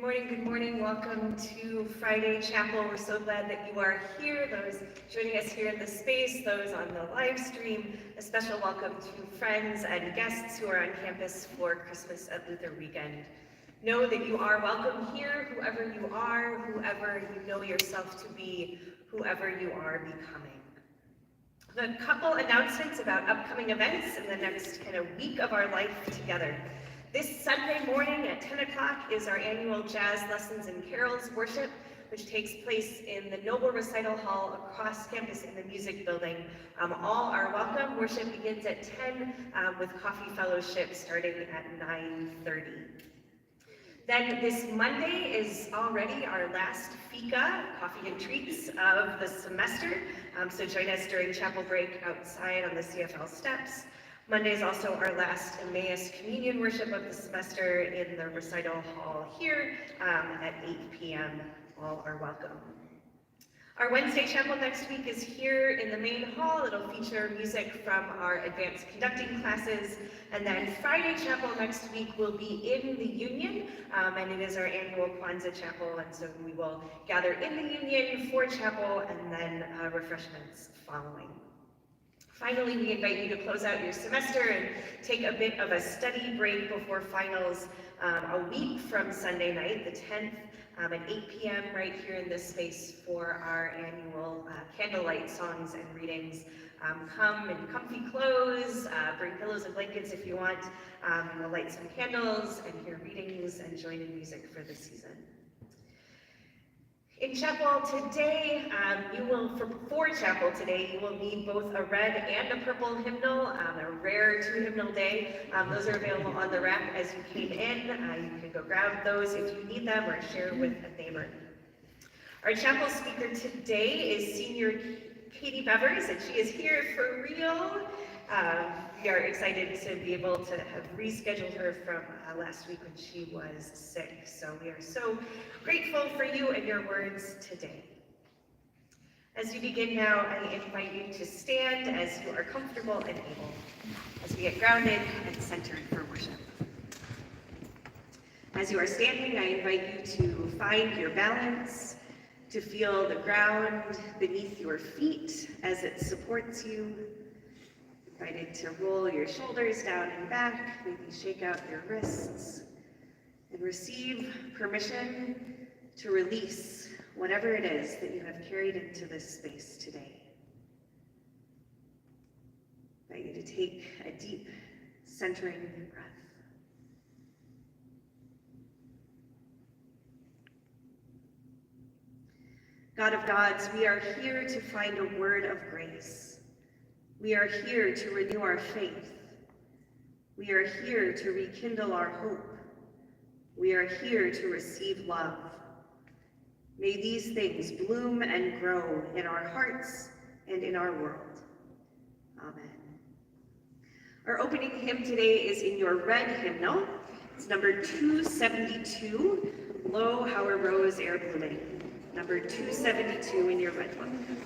Good morning. Welcome to Friday Chapel. We're so glad that you are here, those joining us here in the space, those on the live stream. A special welcome to friends and guests who are on campus for Christmas at Luther Weekend. Know that you are welcome here, whoever you are, whoever you know yourself to be, whoever you are becoming. A couple announcements about upcoming events in the next kind of week of our life together. This Sunday morning at 10 o'clock is our annual Jazz Lessons and Carols worship, which takes place in the Noble Recital Hall across campus in the music building. All are welcome. Worship begins at 10 with coffee fellowship starting at 9:30. Then this Monday is already our last fika, coffee and treats of the semester. So join us during chapel break outside on the CFL steps. Monday is also our last Emmaus Communion worship of the semester in the recital hall here at 8 p.m. All are welcome. Our Wednesday chapel next week is here in the main hall. It'll feature music from our advanced conducting classes. And then Friday chapel next week will be in the Union, and it is our annual Kwanzaa chapel. And so we will gather in the Union for chapel and then refreshments following. Finally, we invite you to close out your semester and take a bit of a study break before finals a week from Sunday night, the 10th, at 8 p.m. right here in this space for our annual candlelight songs and readings. Come in comfy clothes, bring pillows and blankets if you want, and we'll light some candles and hear readings and join in music for the season. In chapel today, for chapel today, you will need both a red and a purple hymnal, a rare two-hymnal day. Those are available on the rack as you came in. You can go grab those if you need them or share with a neighbor. Our chapel speaker today is Senior Katie Bevers, and she is here for real. We are excited to be able to have rescheduled her from last week when she was sick. So we are so grateful for you and your words today. As you begin now, I invite you to stand as you are comfortable and able, as we get grounded and centered for worship. As you are standing, I invite you to find your balance, to feel the ground beneath your feet as it supports you. Invited to roll your shoulders down and back, maybe shake out your wrists, and receive permission to release whatever it is that you have carried into this space today. I invite you to take a deep, centering breath. God of gods, we are here to find a word of grace. We are here to renew our faith. We are here to rekindle our hope. We are here to receive love. May these things bloom and grow in our hearts and in our world. Amen. Our opening hymn today is in your red hymnal. It's number 272, Lo, How a Rose Ere Blooming. Number 272 in your red one.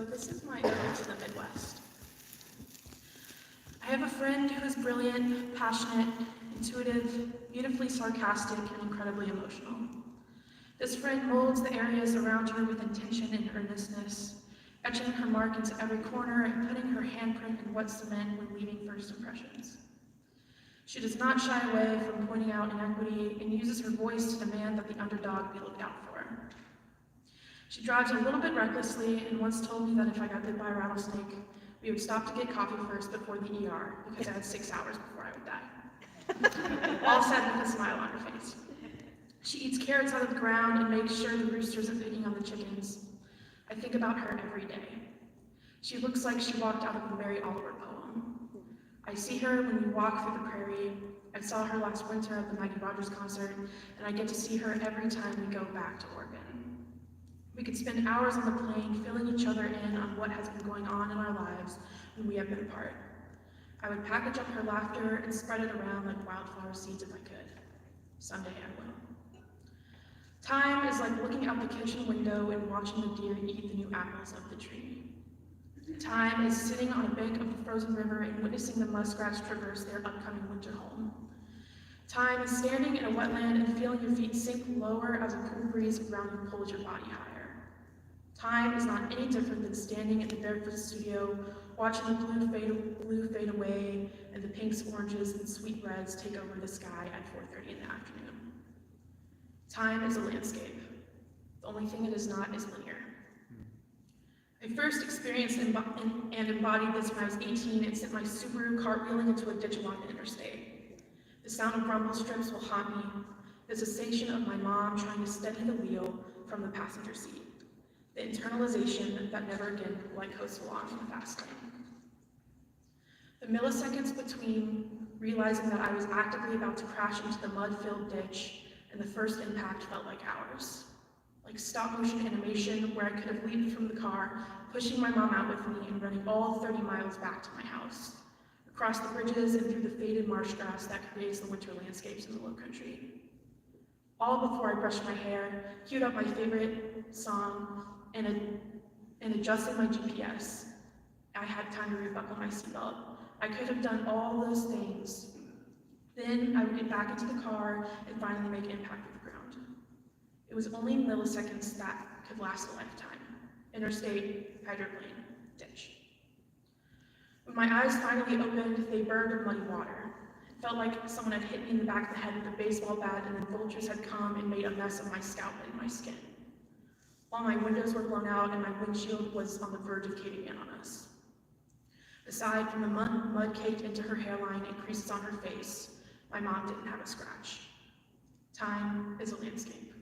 this is my ode to the Midwest. I have a friend who is brilliant, passionate, intuitive, beautifully sarcastic, and incredibly emotional. This friend molds the areas around her with intention and earnestness, etching her mark into every corner and putting her handprint in wet cement when leaving first impressions. She does not shy away from pointing out inequity and uses her voice to demand that the underdog be looked out for. She drives a little bit recklessly and once told me that if I got bit by a rattlesnake, we would stop to get coffee first before the ER because I had 6 hours before I would die. All said with a smile on her face. She eats carrots out of the ground and makes sure the rooster isn't picking on the chickens. I think about her every day. She looks like she walked out of a Mary Oliver poem. I see her when we walk through the prairie. I saw her last winter at the Maggie Rogers concert, and I get to see her every time we go back to Oregon. We could spend hours on the plane filling each other in on what has been going on in our lives when we have been apart. I would package up her laughter and spread it around like wildflower seeds if I could. Someday I will. Time is like looking out the kitchen window and watching the deer eat the new apples of the tree. Time is sitting on a bank of the frozen river and witnessing the muskrats traverse their upcoming winter home. Time is standing in a wetland and feeling your feet sink lower as a cool breeze around you pulls your body higher. Time is not any different than standing in the Bevers studio, watching the blue fade away and the pinks, oranges, and sweet reds take over the sky at 4:30 in the afternoon. Time is a landscape. The only thing it is not is linear. I first experienced and embodied this when I was 18 and sent my Subaru cartwheeling into a ditch along the interstate. The sound of rumble strips will haunt me, the cessation of my mom trying to steady the wheel from the passenger seat, the internalization that never again will I coast along in the fast lane. The milliseconds between realizing that I was actively about to crash into the mud-filled ditch and the first impact felt like hours. Like stop-motion animation where I could have leaped from the car, pushing my mom out with me and running all 30 miles back to my house, across the bridges and through the faded marsh grass that creates the winter landscapes in the Lowcountry. All before I brushed my hair, queued up my favorite song, and adjusted my GPS. I had time to rebuckle my seatbelt. I could have done all those things. Then I would get back into the car and finally make impact with the ground. It was only milliseconds that could last a lifetime. Interstate, hydroplane, ditch. When my eyes finally opened, they burned in muddy water. It felt like someone had hit me in the back of the head with a baseball bat and then vultures had come and made a mess of my scalp and my skin. All my windows were blown out and my windshield was on the verge of caving in on us. Aside from the mud caked into her hairline and creases on her face, my mom didn't have a scratch. Time is a landscape.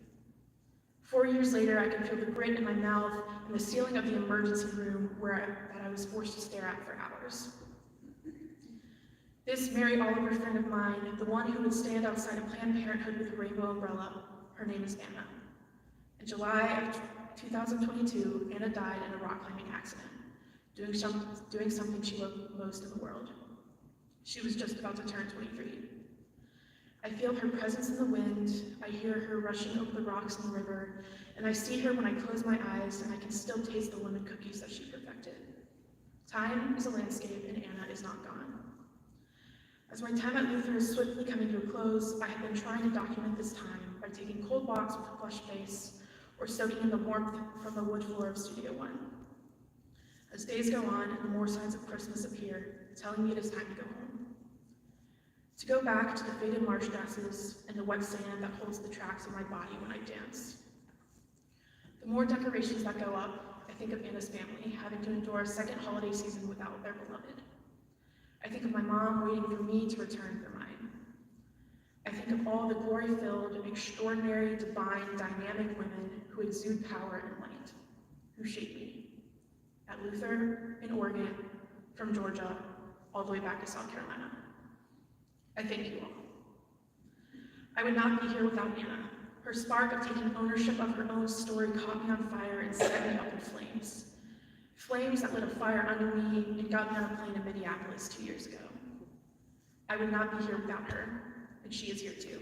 4 years later, I can feel the grit in my mouth and the ceiling of the emergency room that I was forced to stare at for hours. This Mary Oliver friend of mine, the one who would stand outside of Planned Parenthood with a rainbow umbrella, her name is Anna. In July of 2022, Anna died in a rock climbing accident, doing something she loved most in the world. She was just about to turn 23. I feel her presence in the wind, I hear her rushing over the rocks in the river, and I see her when I close my eyes and I can still taste the lemon cookies that she perfected. Time is a landscape and Anna is not gone. As my time at Luther is swiftly coming to a close, I have been trying to document this time by taking cold walks with a flushed face or soaking in the warmth from the wood floor of Studio One. As days go on and more signs of Christmas appear, telling me it is time to go home. To go back to the faded marsh grasses and the wet sand that holds the tracks of my body when I dance. The more decorations that go up, I think of Anna's family having to endure a second holiday season without their beloved. I think of my mom waiting for me to return for mine. I think of all the glory-filled, extraordinary, divine, dynamic women who exude power and light, who shape me. At Luther, in Oregon, from Georgia, all the way back to South Carolina. I thank you all. I would not be here without Anna. Her spark of taking ownership of her own story caught me on fire and set me up in flames. Flames that lit a fire under me and got me on a plane in Minneapolis 2 years ago. I would not be here without her, and she is here too.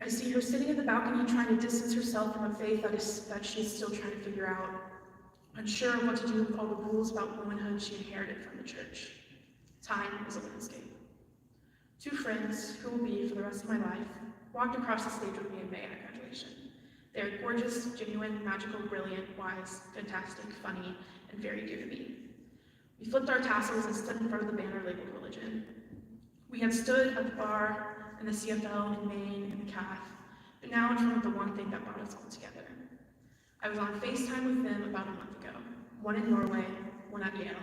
I see her sitting in the balcony trying to distance herself from a faith that she is still trying to figure out. unsure of what to do with all the rules about womanhood she inherited from the church. Time was a landscape. Two friends, who will be for the rest of my life, walked across the stage with me in May at graduation. They are gorgeous, genuine, magical, brilliant, wise, fantastic, funny, and very dear to me. We flipped our tassels and stood in front of the banner labeled religion. We had stood at the bar, in the CFL, in Maine, in the CAF, but now in front of the one thing that brought us all together. I was on FaceTime with them about a month ago, one in Norway, one at Yale,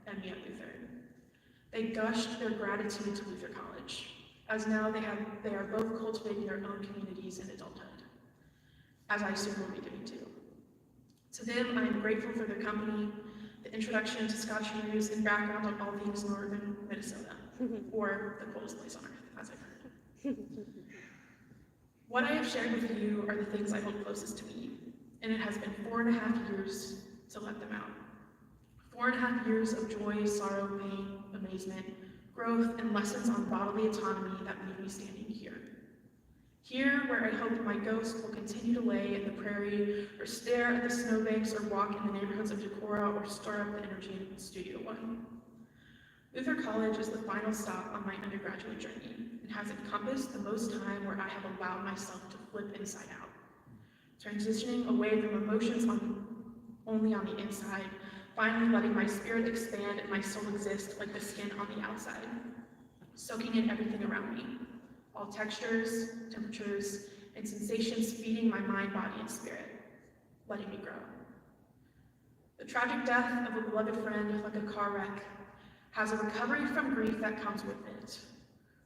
and me at Luther. They gushed their gratitude to Luther College, as now they are both cultivating their own communities in adulthood, as I soon will be doing too. To them, I am grateful for their company, the introduction to Scotch news, and background on all things northern Minnesota, or the coldest place on earth, as I've heard. What I have shared with you are the things I hold closest to me, and it has been 4.5 years to let them out. 4.5 years of joy, sorrow, pain, amazement, growth, and lessons on bodily autonomy that leave me standing here. Here, where I hope my ghost will continue to lay in the prairie, or stare at the snowbanks, or walk in the neighborhoods of Decorah, or stir up the energy in Studio One. Luther College is the final stop on my undergraduate journey, and has encompassed the most time where I have allowed myself to flip inside out, transitioning away from emotions only on the inside, finally letting my spirit expand and my soul exist like the skin on the outside, soaking in everything around me, all textures, temperatures, and sensations feeding my mind, body, and spirit, letting me grow. The tragic death of a beloved friend, like a car wreck, has a recovery from grief that comes with it.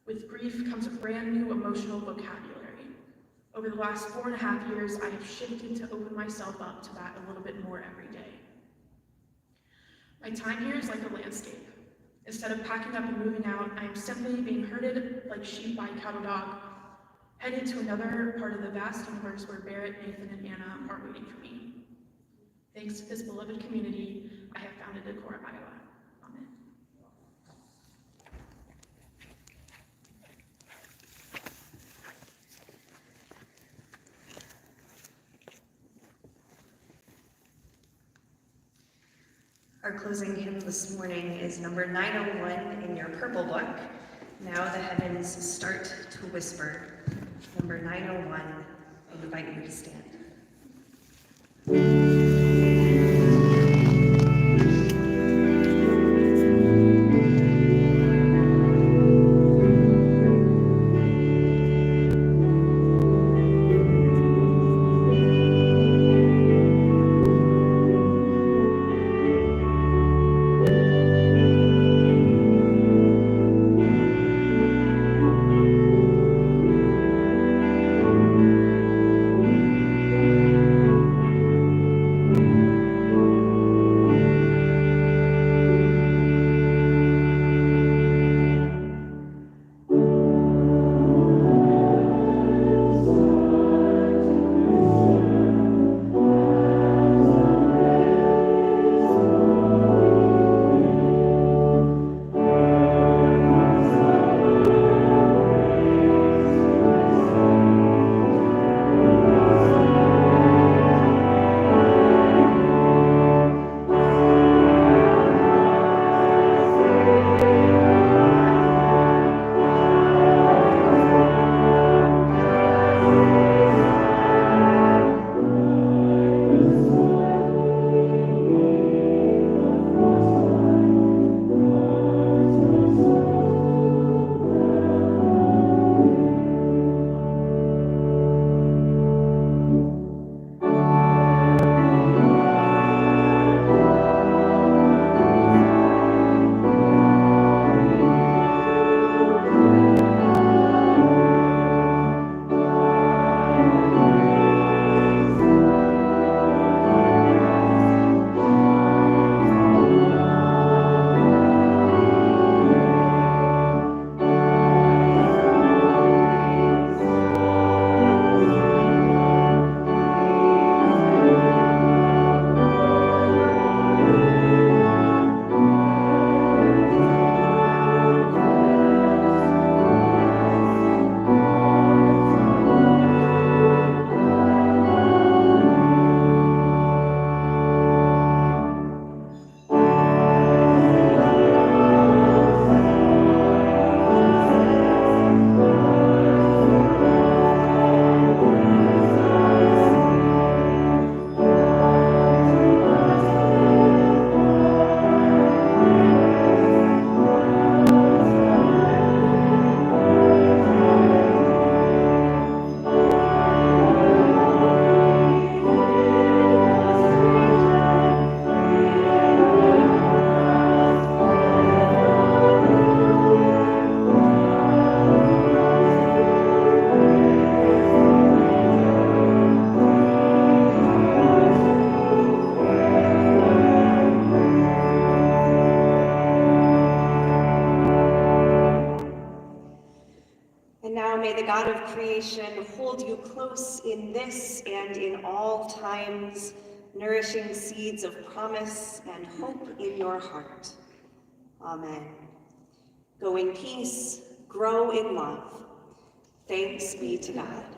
With grief comes a brand new emotional vocabulary. Over the last 4.5 years, I have shifted to open myself up to that a little bit more every day. My time here is like a landscape. Instead of packing up and moving out, I am simply being herded like sheep by a cattle dog, headed to another part of the vast universe where Barrett, Nathan, and Anna are waiting for me. Thanks to this beloved community, I have founded Decorah, Iowa. Amen. Our closing hymn this morning is number 901 in your purple book. Now the heavens start to whisper. Number 901, I invite you to stand. may the God of creation hold you close in this and in all times, nourishing seeds of promise and hope in your heart. Amen. Go in peace, grow in love. Thanks be to God.